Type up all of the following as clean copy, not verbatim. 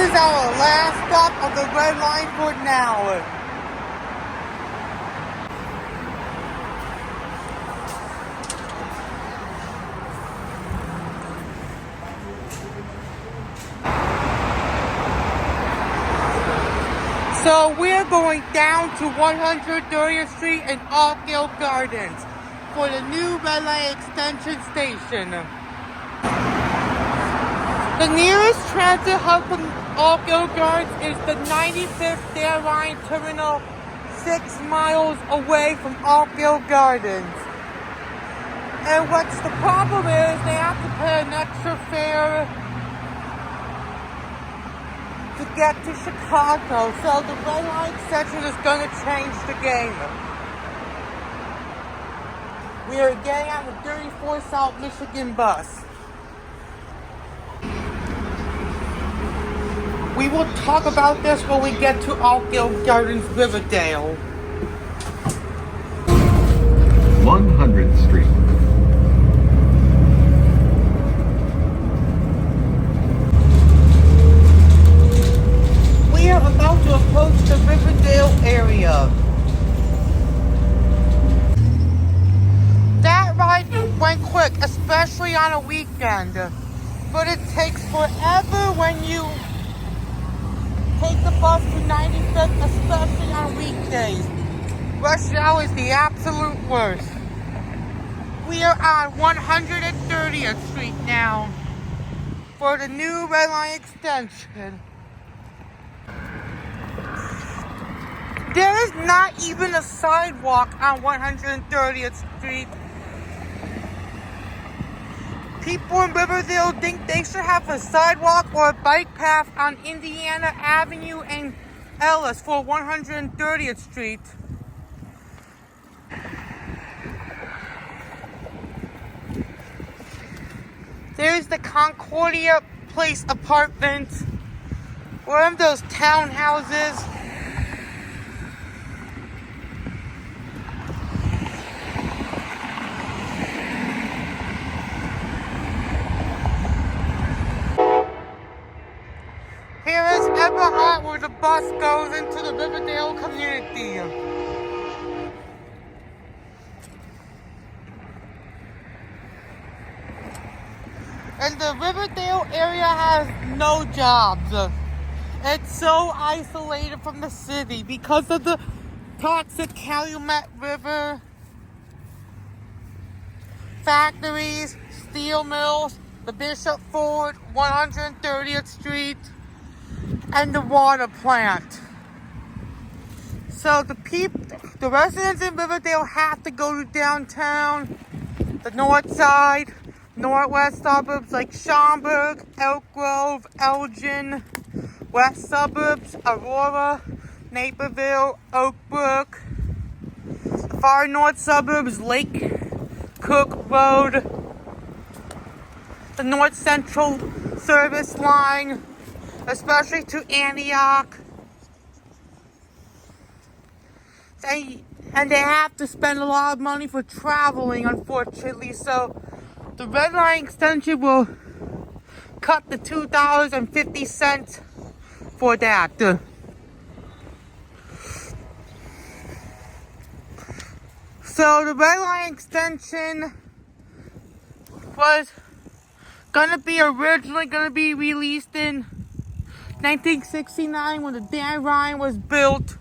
is our last stop of the Red Line for now. So we're going down to 130th Street and Altgeld Gardens for the new Red Line extension station. The nearest transit hub from Altgeld Gardens is the 95th Air Line Terminal, 6 miles away from Altgeld Gardens. And what's the problem is they have to pay an extra fare to get to Chicago, so the Red Line extension is going to change the game. We are getting on the 34 South Michigan bus. We will talk about this when we get to Altgeld Gardens, Riverdale. 100th Street. We are about to approach the Riverdale area. That ride went quick, especially on a weekend. But it takes forever when you take the bus to 95th, especially on weekdays. Rush hour is the absolute worst. We are on 130th Street now for the new Red Line extension. There is not even a sidewalk on 130th Street. People in Riverdale think they should have a sidewalk or a bike path on Indiana Avenue and Ellis for 130th Street. There's the Concordia Place apartments. One of those townhouses. Here is Everhart, where the bus goes into the Riverdale community. And the Riverdale area has no jobs. It's so isolated from the city because of the toxic Calumet River, factories, steel mills, the Bishop Ford, 130th Street, and the water plant. So the residents in Riverdale have to go to downtown, the north side, northwest suburbs like Schamburg, Elk Grove, Elgin, west suburbs, Aurora, Naperville, Oak Brook, the far north suburbs, Lake, Cook Road, the north central service line, especially to Antioch. And they have to spend a lot of money for traveling, unfortunately. So the Red Line extension will cut the $2.50 for that. So the Red Line extension was originally gonna be released in 1969 when the Dan Line was built.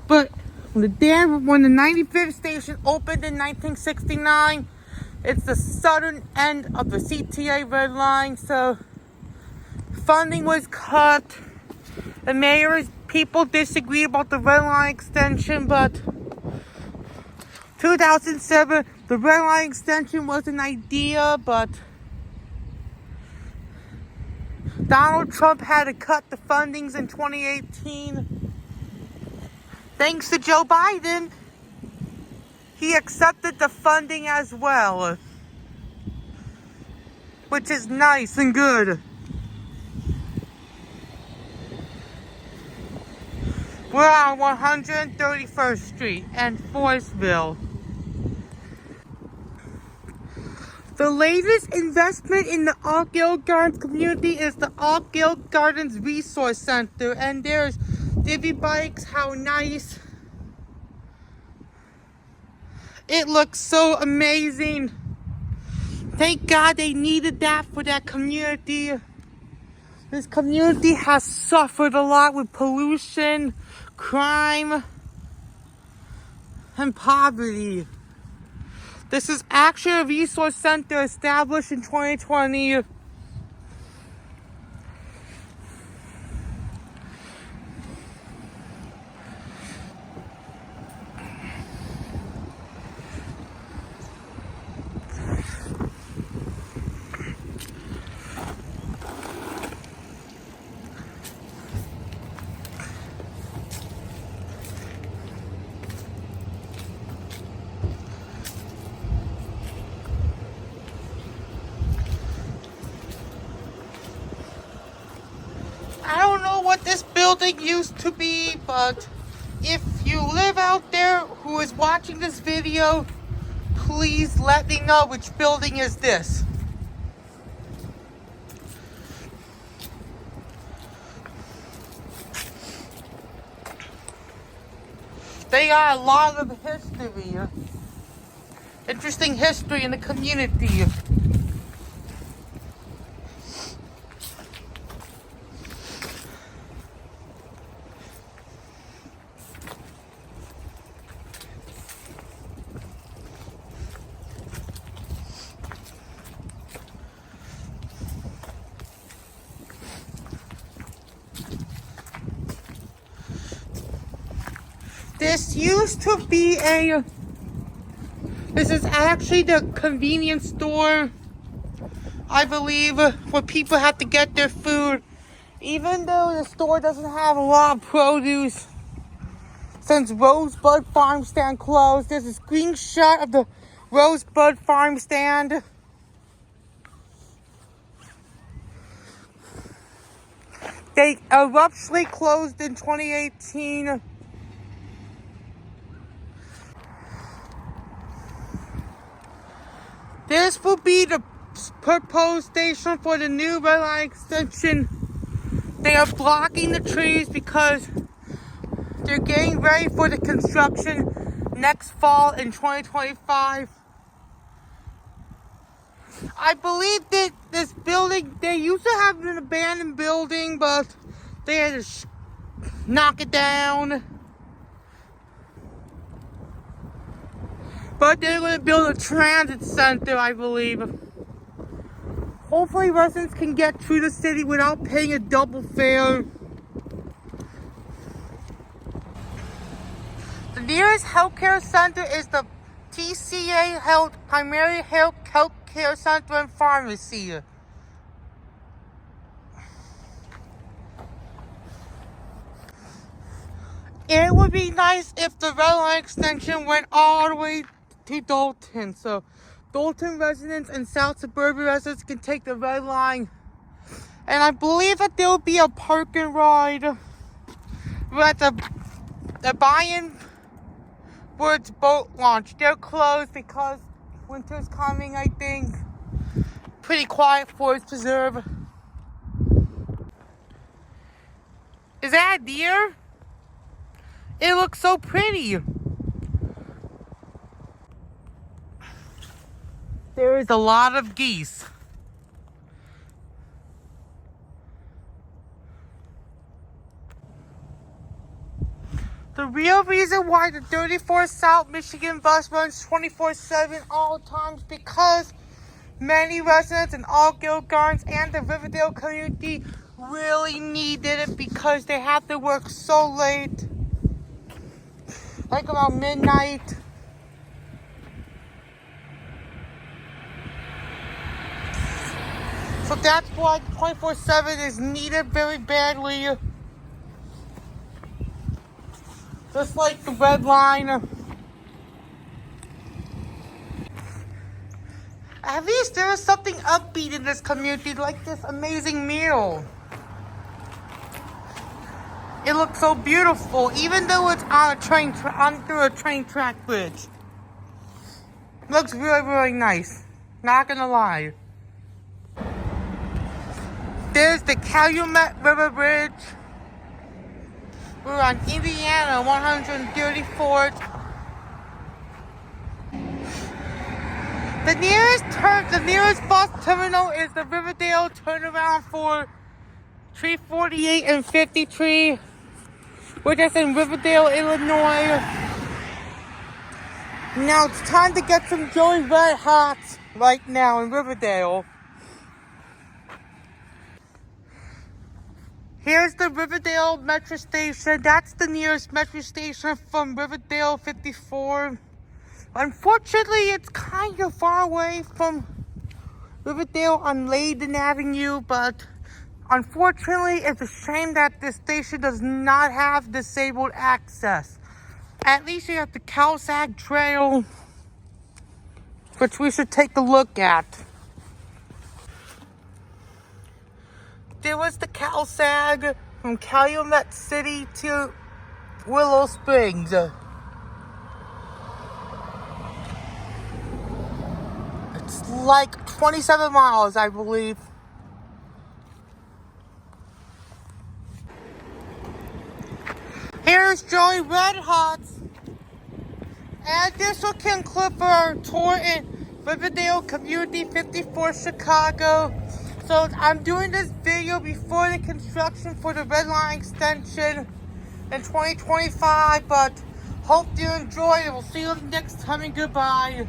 But when the 95th station opened in 1969, it's the southern end of the CTA Red Line, so funding was cut. The mayor's people disagree about the Red Line extension, but 2007, the Red Line extension was an idea, but Donald Trump had to cut the fundings in 2018. Thanks to Joe Biden, he accepted the funding as well, which is nice and good. We're on 131st Street and Forestville. The latest investment in the Altgeld Gardens community is the Altgeld Gardens Resource Center. And there's divvy bikes, how nice. It looks so amazing. Thank God they needed that for that community. This community has suffered a lot with pollution, crime, and poverty. This is actually a resource center established in 2020. I don't know what this building used to be, but if you live out there who is watching this video, please let me know which building is this. They got a lot of history, interesting history in the community. This used to be this is actually the convenience store, I believe, where people have to get their food. Even though the store doesn't have a lot of produce, since Rosebud Farm Stand closed. There's a screenshot of the Rosebud Farm Stand. They abruptly closed in 2018. This will be the proposed station for the new Red Line extension. They are blocking the trees because they're getting ready for the construction next fall in 2025. I believe that this building, they used to have an abandoned building, but they had to knock it down. But they're going to build a transit center, I believe. Hopefully residents can get through the city without paying a double fare. The nearest healthcare center is the TCA Health Primary Health Care Center and Pharmacy. It would be nice if the Red Line extension went all the way to Dalton, so Dalton residents and South Suburban residents can take the Red Line. And I believe that there will be a park and ride at the buy-in for its boat launch. They're closed because winter's coming, I think. Pretty quiet Forest Preserve. Is that a deer? It looks so pretty. There is a lot of geese. The real reason why the 34 South Michigan bus runs 24/7 all times because many residents in Altgeld Gardens and the Riverdale community really needed it because they have to work so late, like around midnight. So that's why 24/7 is needed very badly. Just like the Red Line. At least there is something upbeat in this community, like this amazing meal. It looks so beautiful, even though it's on a train under a train track bridge. It looks really, really nice. Not gonna lie. There's the Calumet River Bridge. We're on Indiana 134th. The nearest bus terminal is the Riverdale turnaround for 348 and 53, which is in Riverdale, Illinois. Now it's time to get some Joey Red Hots right now in Riverdale. Here's the Riverdale Metro Station. That's the nearest metro station from Riverdale 54. Unfortunately, it's kind of far away from Riverdale on Layden Avenue, but unfortunately, it's a shame that this station does not have disabled access. At least you have the Calsag Trail, which we should take a look at. There was the Calsag from Calumet City to Willow Springs. It's like 27 miles, I believe. Here's Joey Red Hots. And this will conclude our tour in Riverdale Community 54, Chicago. So I'm doing this video before the construction for the Red Line extension in 2025, but hope you enjoyed it. We'll see you next time and goodbye.